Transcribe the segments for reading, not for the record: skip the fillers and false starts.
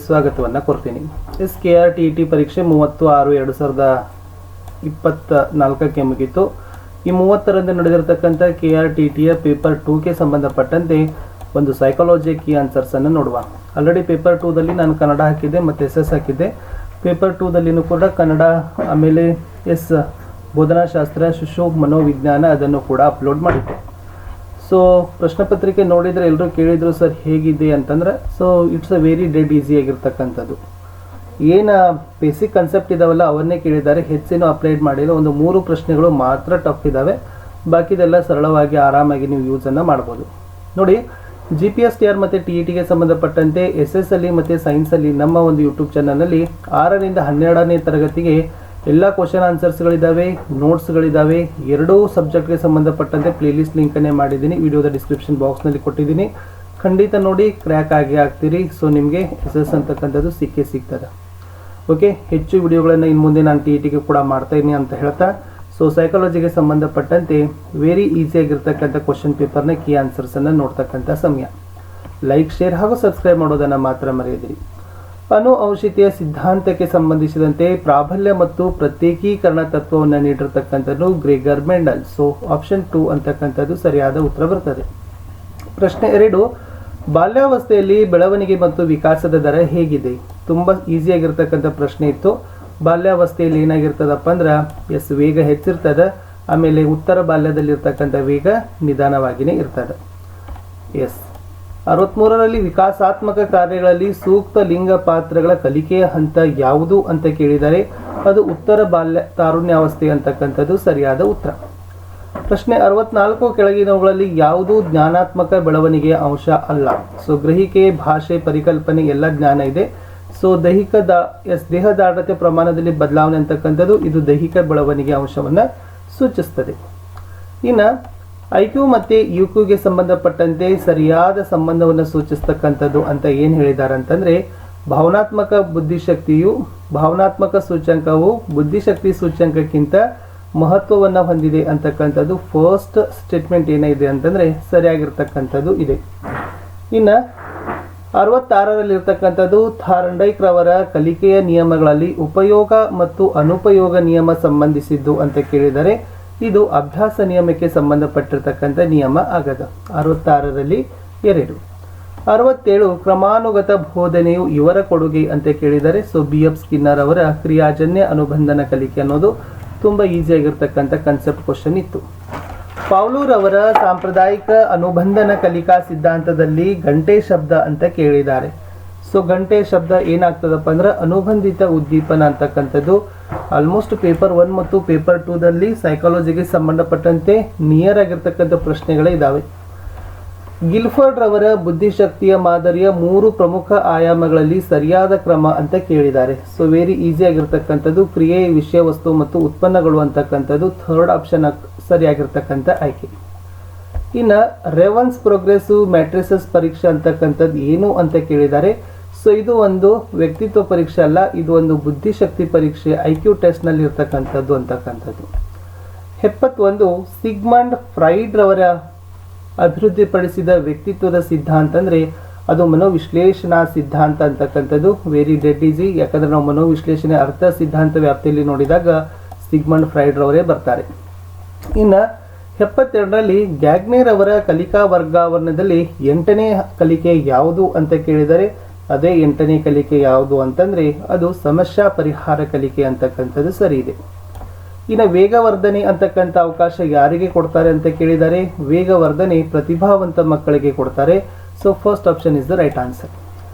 ಸ್ವಾಗತವನ್ನು ಕೊಡ್ತೀನಿ. KRTET ಪರೀಕ್ಷೆ 30/6/2024ಕ್ಕೆ ಮುಗಿತು. ಈ 30ರಂದು ನಡೆದಿರತಕ್ಕಂಥ KRTETಯ ಪೇಪರ್ 2ಗೆ ಸಂಬಂಧಪಟ್ಟಂತೆ ಒಂದು ಸೈಕಾಲಜಿ ಕೀ ಆನ್ಸರ್ಸ್ ಅನ್ನು ನೋಡುವ. ಆಲ್ರೆಡಿ ಪೇಪರ್ 2ದಲ್ಲಿ ನಾನು ಕನ್ನಡ ಹಾಕಿದ್ದೆ ಮತ್ತು SS ಹಾಕಿದ್ದೆ. ಪೇಪರ್ 2ದಲ್ಲಿನೂ ಕೂಡ ಕನ್ನಡ, ಆಮೇಲೆ ಬೋಧನಾಶಾಸ್ತ್ರ, ಶಿಶು ಮನೋವಿಜ್ಞಾನ ಅದನ್ನು ಕೂಡ ಅಪ್ಲೋಡ್ ಮಾಡಿದ್ದೆ. ಸೊ ಪ್ರಶ್ನೆ ಪತ್ರಿಕೆ ನೋಡಿದರೆ ಎಲ್ಲರೂ ಕೇಳಿದ್ರು ಸರ್ ಹೇಗಿದೆ ಅಂತಂದ್ರೆ, so it's a very dead easy ಆಗಿರ್ತಕ್ಕಂಥದ್ದು. ಏನು ಬೇಸಿಕ್ ಕಾನ್ಸೆಪ್ಟ್ ಇದಾವಲ್ಲ ಅವನ್ನೇ ಕೇಳಿದ್ದಾರೆ, ಹೆಚ್ಚೇನು ಅಪ್ಲೈಡ್ ಮಾಡಿಲ್ಲ. ಒಂದು 3 ಪ್ರಶ್ನೆಗಳು ಮಾತ್ರ ಟಫ್ ಇದ್ದಾವೆ, ಬಾಕಿದೆಲ್ಲ ಸರಳವಾಗಿ ಆರಾಮಾಗಿ ನೀವು ಯೂಸನ್ನು ಮಾಡ್ಬೋದು. ನೋಡಿ, GPSTR ಮತ್ತು TETಗೆ ಸಂಬಂಧಪಟ್ಟಂತೆ SS ಅಲ್ಲಿ ಮತ್ತು ಸೈನ್ಸಲ್ಲಿ ನಮ್ಮ ಒಂದು ಯೂಟ್ಯೂಬ್ ಚಾನಲಲ್ಲಿ 6ರಿಂದ 12ನೇ ತರಗತಿಗೆ ಎಲ್ಲ ಕ್ವಶನ್ ಆನ್ಸರ್ಸ್ಗಳಿದ್ದಾವೆ, ನೋಟ್ಸ್ಗಳಿದ್ದಾವೆ. 2 ಸಬ್ಜೆಕ್ಟ್ಗೆ ಸಂಬಂಧಪಟ್ಟಂತೆ ಪ್ಲೇಲಿಸ್ಟ್ ಲಿಂಕನ್ನೇ ಮಾಡಿದ್ದೀನಿ, ವಿಡಿಯೋದ ಡಿಸ್ಕ್ರಿಪ್ಷನ್ ಬಾಕ್ಸ್ನಲ್ಲಿ ಕೊಟ್ಟಿದ್ದೀನಿ. ಖಂಡಿತ ನೋಡಿ, ಕ್ರ್ಯಾಕ್ ಆಗಿ ಆಗ್ತೀರಿ. ಸೊ ನಿಮಗೆ SS ಅಂತಕ್ಕಂಥದ್ದು ಸಿಗ್ತದೆ. ಓಕೆ, ಹೆಚ್ಚು ವಿಡಿಯೋಗಳನ್ನು ಇನ್ನು ಮುಂದೆ ನಾನು TETಗೆ ಕೂಡ ಮಾಡ್ತಾಯಿದ್ದೀನಿ ಅಂತ ಹೇಳ್ತಾ, ಸೊ ಸೈಕಾಲಜಿಗೆ ಸಂಬಂಧಪಟ್ಟಂತೆ ವೆರಿ ಈಸಿಯಾಗಿರ್ತಕ್ಕಂಥ ಕ್ವಶನ್ ಪೇಪರ್ನ ಕೀ ಆನ್ಸರ್ಸನ್ನು ನೋಡ್ತಕ್ಕಂಥ ಸಮಯ. ಲೈಕ್, ಶೇರ್ ಹಾಗೂ ಸಬ್ಸ್ಕ್ರೈಬ್ ಮಾಡೋದನ್ನು ಮಾತ್ರ ಮರೆಯದಿರಿ. ಅನುವಂಶಿತೆಯ ಸಿದ್ಧಾಂತಕ್ಕೆ ಸಂಬಂಧಿಸಿದಂತೆ ಪ್ರಾಬಲ್ಯ ಮತ್ತು ಪ್ರತ್ಯೇಕೀಕರಣ ತತ್ವವನ್ನು ನೀಡಿರ್ತಕ್ಕಂಥದ್ದು ಗ್ರೆಗರ್ ಮೆಂಡಲ್. ಸೊ ಆಪ್ಷನ್ 2 ಅಂತಕ್ಕಂಥದ್ದು ಸರಿಯಾದ ಉತ್ತರ ಬರ್ತದೆ. ಪ್ರಶ್ನೆ 2, ಬಾಲ್ಯಾವಸ್ಥೆಯಲ್ಲಿ ಬೆಳವಣಿಗೆ ಮತ್ತು ವಿಕಾಸದ ದರ ಹೇಗಿದೆ? ತುಂಬ ಈಸಿಯಾಗಿರ್ತಕ್ಕಂಥ ಪ್ರಶ್ನೆ ಇತ್ತು. ಬಾಲ್ಯಾವಸ್ಥೆಯಲ್ಲಿ ಏನಾಗಿರ್ತದಪ್ಪ ಅಂದ್ರೆ ವೇಗ ಹೆಚ್ಚಿರ್ತದೆ, ಆಮೇಲೆ ಉತ್ತರ ಬಾಲ್ಯದಲ್ಲಿರ್ತಕ್ಕಂಥ ವೇಗ ನಿಧಾನವಾಗಿಯೇ ಇರ್ತದೆ. 63ರಲ್ಲಿ ವಿಕಾಸಾತ್ಮಕ ಕಾರ್ಯಗಳಲ್ಲಿ ಸೂಕ್ತ ಲಿಂಗ ಪಾತ್ರಗಳ ಕಲಿಕೆಯ ಹಂತ ಯಾವುದು ಅಂತ ಕೇಳಿದರೆ ಅದು ಉತ್ತರ ಬಾಲ್ಯ ತಾರುಣ್ಯಾವಸ್ಥೆ ಅಂತಕ್ಕಂಥದ್ದು ಸರಿಯಾದ ಉತ್ತರ. ಪ್ರಶ್ನೆ 64, ಕೆಳಗಿನವುಗಳಲ್ಲಿ ಯಾವುದು ಜ್ಞಾನಾತ್ಮಕ ಬೆಳವಣಿಗೆಯ ಅಂಶ ಅಲ್ಲ? ಸೊ ಗ್ರಹಿಕೆ, ಭಾಷೆ, ಪರಿಕಲ್ಪನೆ ಎಲ್ಲ ಜ್ಞಾನ ಇದೆ. ಸೊ ದೇಹದಾಢ್ಯತೆ ಪ್ರಮಾಣದಲ್ಲಿ ಬದಲಾವಣೆ ಅಂತಕ್ಕಂಥದ್ದು ಇದು ದೈಹಿಕ ಬೆಳವಣಿಗೆ ಅಂಶವನ್ನು ಸೂಚಿಸ್ತದೆ. ಇನ್ನು IQ ಮತ್ತು UQಗೆ ಸಂಬಂಧಪಟ್ಟಂತೆ ಸರಿಯಾದ ಸಂಬಂಧವನ್ನು ಸೂಚಿಸ್ತಕ್ಕಂಥದ್ದು ಅಂತ ಏನು ಹೇಳಿದ್ದಾರೆ ಅಂತಂದರೆ, ಭಾವನಾತ್ಮಕ ಸೂಚ್ಯಂಕವು ಬುದ್ಧಿಶಕ್ತಿ ಸೂಚ್ಯಂಕಕ್ಕಿಂತ ಮಹತ್ವವನ್ನು ಹೊಂದಿದೆ ಅಂತಕ್ಕಂಥದ್ದು ಫಸ್ಟ್ ಸ್ಟೇಟ್ಮೆಂಟ್ ಏನಿದೆ ಅಂತಂದರೆ ಸರಿಯಾಗಿರ್ತಕ್ಕಂಥದ್ದು ಇದೆ. ಇನ್ನು 66ರಲ್ಲಿರ್ತಕ್ಕಂಥದ್ದು ಥಾರ್ಂಡೈಕ್ ರವರ ಕಲಿಕೆಯ ನಿಯಮಗಳಲ್ಲಿ ಉಪಯೋಗ ಮತ್ತು ಅನುಪಯೋಗ ನಿಯಮ ಸಂಬಂಧಿಸಿದ್ದು ಅಂತ ಕೇಳಿದರೆ ಇದು ಅಭ್ಯಾಸ ನಿಯಮಕ್ಕೆ ಸಂಬಂಧಪಟ್ಟಿರ್ತಕ್ಕಂಥ ನಿಯಮ ಆಗದ. 66ರಲ್ಲಿ 2. 67, ಕ್ರಮಾನುಗತ ಬೋಧನೆಯು ಇವರ ಕೊಡುಗೆ ಅಂತ ಕೇಳಿದರೆ ಸೊ BF ಸ್ಕಿನ್ನರ್ ಅವರ ಕ್ರಿಯಾಜನ್ಯ ಅನುಬಂಧನ ಕಲಿಕೆ ಅನ್ನೋದು ತುಂಬ ಈಸಿಯಾಗಿರ್ತಕ್ಕಂಥ ಕನ್ಸೆಪ್ಟ್ ಕ್ವಶನ್ ಇತ್ತು. ಪೌಲೂರ್ ಅವರ ಸಾಂಪ್ರದಾಯಿಕ ಅನುಬಂಧನ ಕಲಿಕಾ ಸಿದ್ಧಾಂತದಲ್ಲಿ ಗಂಟೆ ಶಬ್ದ ಅಂತ ಕೇಳಿದ್ದಾರೆ. ಸೊ ಗಂಟೆ ಶಬ್ದ ಏನಾಗ್ತದಪ್ಪ ಅಂದ್ರೆ ಅನುಬಂಧಿತ ಉದ್ದೀಪನ ಅಂತಕ್ಕಂಥದ್ದು ಆಲ್ಮೋಸ್ಟ್ ಪೇಪರ್ 1 ಮತ್ತು ಪೇಪರ್ 2ದಲ್ಲಿ ಸೈಕಾಲಜಿಗೆ ಸಂಬಂಧಪಟ್ಟಂತೆ ನಿಯರ್ ಆಗಿರ್ತಕ್ಕಂಥ ಪ್ರಶ್ನೆಗಳೇ ಇದ್ದಾವೆ. ಗಿಲ್ಫರ್ಡ್ ರವರ ಬುದ್ಧಿಶಕ್ತಿಯ ಮಾದರಿಯ 3 ಪ್ರಮುಖ ಆಯಾಮಗಳಲ್ಲಿ ಸರಿಯಾದ ಕ್ರಮ ಅಂತ ಕೇಳಿದ್ದಾರೆ. ಸೊ ವೆರಿ ಈಸಿ ಆಗಿರ್ತಕ್ಕಂಥದ್ದು ಕ್ರಿಯೆ, ವಿಷಯ ವಸ್ತು ಮತ್ತು ಉತ್ಪನ್ನಗಳು ಅಂತಕ್ಕಂಥದ್ದು ಥರ್ಡ್ ಆಪ್ಷನ್ ಸರಿಯಾಗಿರ್ತಕ್ಕಂಥ ಆಯ್ಕೆ. ಇನ್ನು ರೆವನ್ಸ್ ಪ್ರೋಗ್ರೆಸಿವ್ ಮ್ಯಾಟ್ರಿಸಸ್ ಪರೀಕ್ಷೆ ಅಂತಕ್ಕಂಥದ್ದು ಏನು ಅಂತ ಕೇಳಿದ್ದಾರೆ. ಸೊ ಇದು ಒಂದು ವ್ಯಕ್ತಿತ್ವ ಪರೀಕ್ಷೆ ಅಲ್ಲ, ಇದು ಒಂದು ಬುದ್ಧಿಶಕ್ತಿ ಪರೀಕ್ಷೆ, IQ ಟೆಸ್ಟ್ನಲ್ಲಿ ಇರ್ತಕ್ಕಂಥದ್ದು ಅಂತಕ್ಕಂಥದ್ದು. 71, ಸಿಗ್ಮಂಡ್ ಫ್ರೈಡ್ ರವರ ಅಭಿವೃದ್ಧಿಪಡಿಸಿದ ವ್ಯಕ್ತಿತ್ವದ ಸಿದ್ಧಾಂತ ಅಂದರೆ ಅದು ಮನೋವಿಶ್ಲೇಷಣಾ ಸಿದ್ಧಾಂತ ಅಂತಕ್ಕಂಥದ್ದು ವೆರಿ ಡೆಡ್ ಈಸಿ. ಯಾಕಂದರೆ ನಾವು ಮನೋವಿಶ್ಲೇಷಣೆ ಅರ್ಥ ಸಿದ್ಧಾಂತ ವ್ಯಾಪ್ತಿಯಲ್ಲಿ ನೋಡಿದಾಗ ಸಿಗ್ಮಂಡ್ ಫ್ರೈಡ್ ರವರೇ ಬರ್ತಾರೆ. ಇನ್ನು 72ರಲ್ಲಿ ಗ್ಯಾಗ್ನೇರ್ ಅವರ ಕಲಿಕಾ ವರ್ಗಾವರಣದಲ್ಲಿ 8ನೇ ಕಲಿಕೆ ಯಾವುದು ಅಂತ ಕೇಳಿದರೆ ಅದೇ 8ನೇ ಕಲಿಕೆ ಯಾವುದು ಅಂತಂದರೆ ಅದು ಸಮಸ್ಯಾ ಪರಿಹಾರ ಕಲಿಕೆ ಅಂತಕ್ಕಂಥದ್ದು ಸರಿ ಇದೆ. ಇನ್ನು ವೇಗವರ್ಧನೆ ಅಂತಕ್ಕಂಥ ಅವಕಾಶ ಯಾರಿಗೆ ಕೊಡ್ತಾರೆ ಅಂತ ಕೇಳಿದರೆ ವೇಗವರ್ಧನೆ ಪ್ರತಿಭಾವಂತ ಮಕ್ಕಳಿಗೆ ಕೊಡ್ತಾರೆ. So first option is the right answer.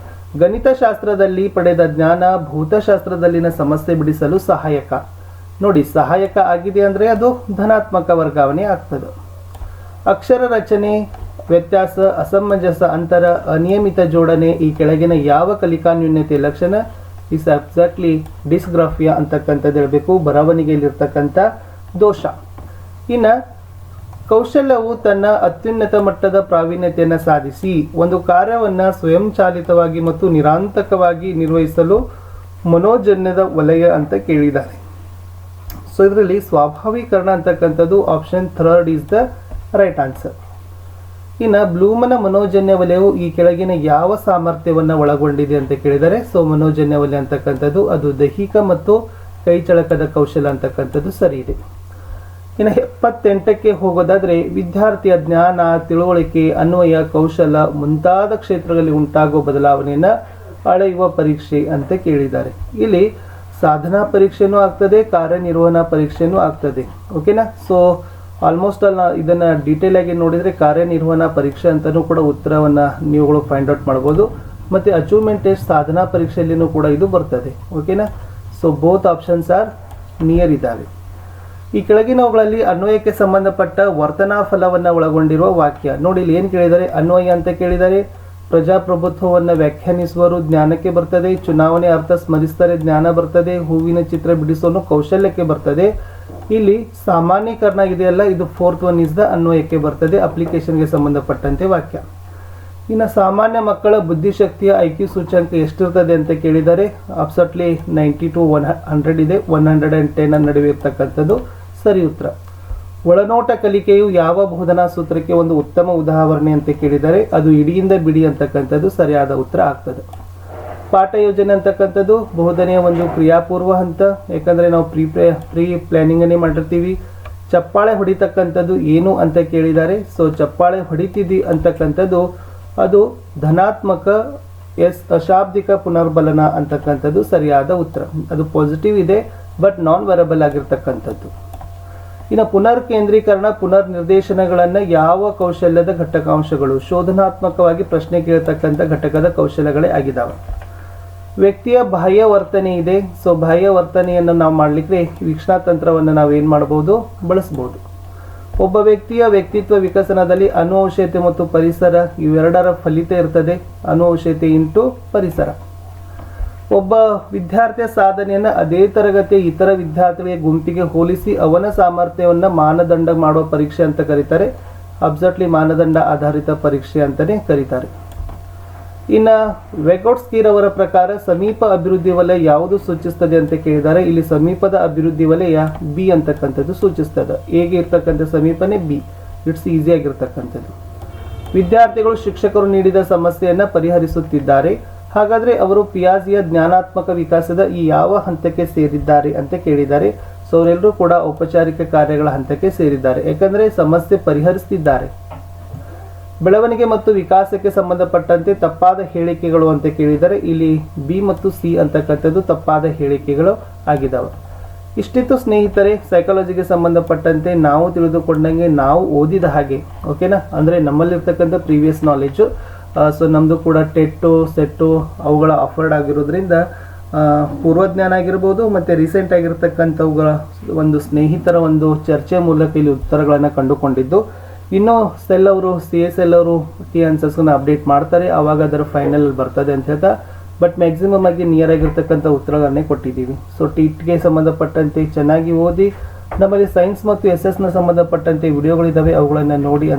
ಗಣಿತಶಾಸ್ತ್ರದಲ್ಲಿ ಪಡೆದ ಜ್ಞಾನ ಭೌತಶಾಸ್ತ್ರದಲ್ಲಿನ ಸಮಸ್ಯೆ ಬಿಡಿಸಲು ಸಹಾಯಕ. ನೋಡಿ, ಸಹಾಯಕ ಆಗಿದೆ ಅಂದರೆ ಅದು ಧನಾತ್ಮಕ ವರ್ಗಾವಣೆ ಆಗ್ತದೆ. ಅಕ್ಷರ ರಚನೆ, ವ್ಯತ್ಯಾಸ, ಅಸಮಂಜಸ, ಅಂತರ, ಅನಿಯಮಿತ ಜೋಡಣೆ ಈ ಕೆಳಗಿನ ಯಾವ ಕಲಿಕಾ ನ್ಯೂನ್ಯತೆ ಲಕ್ಷಣ? ಇಸ್ ಎಕ್ಸಾಕ್ಟ್ಲಿ ಡಿಸ್ಗ್ರಾಫಿಯಾ ಅಂತಕ್ಕಂಥದ್ದು ಹೇಳಬೇಕು, ಬರವಣಿಗೆಯಲ್ಲಿರ್ತಕ್ಕಂಥ ದೋಷ. ಇನ್ನು ಕೌಶಲ್ಯವು ತನ್ನ ಅತ್ಯುನ್ನತ ಮಟ್ಟದ ಪ್ರಾವೀಣ್ಯತೆಯನ್ನು ಸಾಧಿಸಿ ಒಂದು ಕಾರ್ಯವನ್ನು ಸ್ವಯಂಚಾಲಿತವಾಗಿ ಮತ್ತು ನಿರಾಂತಕವಾಗಿ ನಿರ್ವಹಿಸಲು ಮನೋಜನ್ಯದ ವಲಯ ಅಂತ ಕೇಳಿದ್ದಾರೆ. ಸೊ ಇದರಲ್ಲಿ ಸ್ವಾಭಾವೀಕರಣ ಅಂತಕ್ಕಂಥದ್ದು option 3 is the right answer. ಇನ್ನು ಬ್ಲೂಮನ ಮನೋಜನ್ಯ ವಲಯವು ಈ ಕೆಳಗಿನ ಯಾವ ಸಾಮರ್ಥ್ಯವನ್ನು ಒಳಗೊಂಡಿದೆ ಅಂತ ಕೇಳಿದರೆ, ಸೊ ಮನೋಜನ್ಯ ವಲಯ ಅಂತಕ್ಕಂಥದ್ದು ಅದು ದೈಹಿಕ ಮತ್ತು ಕೈಚಳಕದ ಕೌಶಲ ಅಂತಕ್ಕಂಥದ್ದು ಸರಿ ಇದೆ. ಇನ್ನು 78ಕ್ಕೆ ಹೋಗೋದಾದ್ರೆ, ವಿದ್ಯಾರ್ಥಿಯ ಜ್ಞಾನ, ತಿಳುವಳಿಕೆ, ಅನ್ವಯ, ಕೌಶಲ ಮುಂತಾದ ಕ್ಷೇತ್ರಗಳಲ್ಲಿ ಉಂಟಾಗುವ ಬದಲಾವಣೆಯನ್ನು ಅಳೆಯುವ ಪರೀಕ್ಷೆ ಅಂತ ಕೇಳಿದ್ದಾರೆ. ಇಲ್ಲಿ ಸಾಧನಾ ಪರೀಕ್ಷೆನೂ ಆಗ್ತದೆ, ಕಾರ್ಯನಿರ್ವಹಣಾ ಪರೀಕ್ಷೆನೂ ಆಗ್ತದೆ. ಓಕೆನಾ. ಸೊ ಆಲ್ಮೋಸ್ಟ್ ಅಲ್ಲ ಇದನ್ನು ಡೀಟೇಲ್ ಆಗಿ ನೋಡಿದರೆ ಕಾರ್ಯನಿರ್ವಹಣಾ ಪರೀಕ್ಷೆ ಅಂತಲೂ ಕೂಡ ಉತ್ತರವನ್ನು ನೀವುಗಳು ಫೈಂಡ್ ಔಟ್ ಮಾಡ್ಬೋದು. ಮತ್ತು ಅಚೀವ್ಮೆಂಟ್ ಟೆಸ್ಟ್ ಸಾಧನಾ ಪರೀಕ್ಷೆಯಲ್ಲಿನೂ ಕೂಡ ಇದು ಬರ್ತದೆ. ಓಕೆನಾ. So both options are near ಇದ್ದಾವೆ. ಈ ಕೆಳಗಿನವುಗಳಲ್ಲಿ ಅನ್ವಯಕ್ಕೆ ಸಂಬಂಧಪಟ್ಟ ವರ್ತನಾ ಫಲವನ್ನು ಒಳಗೊಂಡಿರುವ ವಾಕ್ಯ ನೋಡಿ. ಇಲ್ಲಿ ಏನು ಕೇಳಿದ್ದಾರೆ, ಅನ್ವಯ ಅಂತ ಕೇಳಿದ್ದಾರೆ. ಪ್ರಜಾಪ್ರಭುತ್ವವನ್ನು ವ್ಯಾಖ್ಯಾನಿಸುವರು ಜ್ಞಾನಕ್ಕೆ ಬರ್ತದೆ, ಚುನಾವಣೆ ಅರ್ಥ ಸ್ಮರಿಸ್ತಾರೆ ಜ್ಞಾನ ಬರ್ತದೆ, ಹೂವಿನ ಚಿತ್ರ ಬಿಡಿಸೋನು ಕೌಶಲ್ಯಕ್ಕೆ ಬರ್ತದೆ. ಇಲ್ಲಿ ಸಾಮಾನ್ಯೀಕರಣ ಇದೆಯಲ್ಲ, ಇದು 4th ಒನ್ ಇಸ್ ದ ಅನ್ವಯಕ್ಕೆ ಬರ್ತದೆ, ಅಪ್ಲಿಕೇಶನ್ಗೆ ಸಂಬಂಧಪಟ್ಟಂತೆ ವಾಕ್ಯ. ಇನ್ನು ಸಾಮಾನ್ಯ ಮಕ್ಕಳ ಬುದ್ಧಿಶಕ್ತಿಯ IQ ಸೂಚ್ಯಂಕ ಎಷ್ಟಿರ್ತದೆ ಅಂತ ಕೇಳಿದರೆ, ಅಬ್ಸಟ್ಲಿ 90 to 100 ಇದೆ. 110 ನಡುವೆ ಇರ್ತಕ್ಕಂಥದ್ದು ಸರಿ ಉತ್ತರ. ಒಳನೋಟ ಕಲಿಕೆಯು ಯಾವ ಬೋಧನಾ ಸೂತ್ರಕ್ಕೆ ಒಂದು ಉತ್ತಮ ಉದಾಹರಣೆ ಅಂತ ಕೇಳಿದರೆ, ಅದು ಇಡಿಯಿಂದ ಬಿಡಿ ಅಂತಕ್ಕಂಥದ್ದು ಸರಿಯಾದ ಉತ್ತರ ಆಗ್ತದೆ. ಪಾಠ ಯೋಜನೆ ಅಂತಕ್ಕಂಥದ್ದು ಬೋಧನೆಯ ಒಂದು ಕ್ರಿಯಾಪೂರ್ವ ಹಂತ, ಯಾಕಂದರೆ ನಾವು ಪ್ರೀ ಪ್ಲ್ಯಾನಿಂಗನ್ನೇ ಮಾಡಿರ್ತೀವಿ. ಚಪ್ಪಾಳೆ ಹೊಡಿತಕ್ಕಂಥದ್ದು ಏನು ಅಂತ ಕೇಳಿದ್ದಾರೆ. ಸೊ ಚಪ್ಪಾಳೆ ಹೊಡಿತಿದ್ದಿ ಅಂತಕ್ಕಂಥದ್ದು ಅದು ಧನಾತ್ಮಕ ಅಶಾಬ್ದಿಕ ಪುನರ್ಬಲನ ಅಂತಕ್ಕಂಥದ್ದು ಸರಿಯಾದ ಉತ್ತರ. ಅದು ಪಾಸಿಟಿವ್ ಇದೆ ಬಟ್ ನಾನ್ ವೆರಬಲ್ ಆಗಿರ್ತಕ್ಕಂಥದ್ದು. ಇನ್ನು ಪುನರ್ ಕೇಂದ್ರೀಕರಣ, ಪುನರ್ ನಿರ್ದೇಶನಗಳನ್ನು ಯಾವ ಕೌಶಲ್ಯದ ಘಟಕಾಂಶಗಳು? ಶೋಧನಾತ್ಮಕವಾಗಿ ಪ್ರಶ್ನೆ ಕೇಳ್ತಕ್ಕಂಥ ಘಟಕದ ಕೌಶಲ್ಯಗಳೇ ಆಗಿದ್ದಾವೆ. ವ್ಯಕ್ತಿಯ ಬಾಹ್ಯ ವರ್ತನೆ ಇದೆ. ಸೊ ಬಾಹ್ಯ ವರ್ತನೆಯನ್ನು ನಾವು ಮಾಡಲಿಕ್ಕೆ ವೀಕ್ಷಣಾ ತಂತ್ರವನ್ನು ನಾವೇನು ಮಾಡ್ಬೋದು, ಬಳಸ್ಬೋದು. ಒಬ್ಬ ವ್ಯಕ್ತಿಯ ವ್ಯಕ್ತಿತ್ವ ವಿಕಸನದಲ್ಲಿ ಅನುವಂಶೀಯತೆ ಮತ್ತು ಪರಿಸರ ಇವೆರಡರ ಫಲಿತ ಇರ್ತದೆ. ಅನುವಂಶೀಯತೆ ಇಂಟು ಪರಿಸರ. ಒಬ್ಬ ವಿದ್ಯಾರ್ಥಿಯ ಸಾಧನೆಯನ್ನು ಅದೇ ತರಗತಿಯ ಇತರ ವಿದ್ಯಾರ್ಥಿಗಳ ಗುಂಪಿಗೆ ಹೋಲಿಸಿ ಅವನ ಸಾಮರ್ಥ್ಯವನ್ನು ಮಾನದಂಡ ಮಾಡುವ ಪರೀಕ್ಷೆ ಅಂತ ಕರೀತಾರೆ. ಅಬ್ಸಲ್ಯೂಟ್ಲಿ ಮಾನದಂಡ ಆಧಾರಿತ ಪರೀಕ್ಷೆ ಅಂತಲೇ ಕರೀತಾರೆ. ಇನ್ನು ವೆಗೋಟ್ಸ್ಕಿರ್ ಅವರ ಪ್ರಕಾರ ಸಮೀಪ ಅಭಿವೃದ್ಧಿ ವಲಯ ಯಾವುದು ಸೂಚಿಸ್ತದೆ ಅಂತ ಕೇಳಿದ್ದಾರೆ. ಇಲ್ಲಿ ಸಮೀಪದ ಅಭಿವೃದ್ಧಿ ವಲಯ ಬಿ ಅಂತಕ್ಕಂಥದ್ದು ಸೂಚಿಸ್ತದೆ. ಹೇಗೆ ಇರ್ತಕ್ಕಂಥ ಸಮೀಪನೇ ಬಿ. ಇಟ್ಸ್ ಈಸಿ ಆಗಿರ್ತಕ್ಕಂಥದ್ದು. ವಿದ್ಯಾರ್ಥಿಗಳು ಶಿಕ್ಷಕರು ನೀಡಿದ ಸಮಸ್ಯೆಯನ್ನು ಪರಿಹರಿಸುತ್ತಿದ್ದಾರೆ. ಹಾಗಾದರೆ ಅವರು ಪಿಯಾಜಿಯ ಜ್ಞಾನಾತ್ಮಕ ವಿಕಾಸದ ಈ ಯಾವ ಹಂತಕ್ಕೆ ಸೇರಿದ್ದಾರೆ ಅಂತ ಕೇಳಿದ್ದಾರೆ. ಸೊ ಅವರೆಲ್ಲರೂ ಕೂಡ ಔಪಚಾರಿಕ ಕಾರ್ಯಗಳ ಹಂತಕ್ಕೆ ಸೇರಿದ್ದಾರೆ, ಯಾಕಂದರೆ ಸಮಸ್ಯೆ ಪರಿಹರಿಸ್ತಿದ್ದಾರೆ. ಬೆಳವಣಿಗೆ ಮತ್ತು ವಿಕಾಸಕ್ಕೆ ಸಂಬಂಧಪಟ್ಟಂತೆ ತಪ್ಪಾದ ಹೇಳಿಕೆಗಳು ಅಂತ ಕೇಳಿದರೆ ಇಲ್ಲಿ ಬಿ ಮತ್ತು ಸಿ ಅಂತಕ್ಕಂಥದ್ದು ತಪ್ಪಾದ ಹೇಳಿಕೆಗಳು ಆಗಿದ್ದಾವೆ. ಇಷ್ಟಿತ್ತು ಸ್ನೇಹಿತರೆ ಸೈಕಾಲಜಿಗೆ ಸಂಬಂಧಪಟ್ಟಂತೆ ನಾವು ತಿಳಿದುಕೊಂಡಂಗೆ, ನಾವು ಓದಿದ ಹಾಗೆ. ಓಕೆನಾ. ಅಂದರೆ ನಮ್ಮಲ್ಲಿರ್ತಕ್ಕಂಥ ಪ್ರೀವಿಯಸ್ ನಾಲೆಜು. ಸೊ ನಮ್ಮದು ಕೂಡ ಟೆಟ್ಟು ಸೆಟ್ಟು ಅವುಗಳ ಆಫರ್ಡ್ ಆಗಿರೋದ್ರಿಂದ ಪೂರ್ವಜ್ಞಾನ ಆಗಿರ್ಬೋದು ಮತ್ತು ರೀಸೆಂಟ್ ಆಗಿರ್ತಕ್ಕಂಥವುಗಳ ಒಂದು ಸ್ನೇಹಿತರ ಒಂದು ಚರ್ಚೆ ಮೂಲಕ ಇಲ್ಲಿ ಉತ್ತರಗಳನ್ನು ಕಂಡುಕೊಂಡಿದ್ದು. ಇನ್ನೂ ಸೆಲ್ ಅವರು CSL ಅವರು ಟಿ ಆನ್ಸರ್ಸ್ನ ಅಪ್ಡೇಟ್ ಮಾಡ್ತಾರೆ, ಆವಾಗ ಅದರ ಫೈನಲ್ ಬರ್ತದೆ ಅಂತ ಹೇಳ್ತಾ. ಬಟ್ ಮ್ಯಾಕ್ಸಿಮಮ್ ಆಗಿ ನಿಯರ್ ಆಗಿರ್ತಕ್ಕಂಥ ಉತ್ತರಗಳನ್ನೇ ಕೊಟ್ಟಿದ್ದೀವಿ. ಸೊ ಟಿಗೆ ಸಂಬಂಧಪಟ್ಟಂತೆ ಚೆನ್ನಾಗಿ ಓದಿ. ನಮ್ಮಲ್ಲಿ ಸೈನ್ಸ್ ಮತ್ತು SS ನ ಸಂಬಂಧಪಟ್ಟಂತೆ ವಿಡಿಯೋಗಳಿದ್ದಾವೆ, ಅವುಗಳನ್ನು ನೋಡಿ.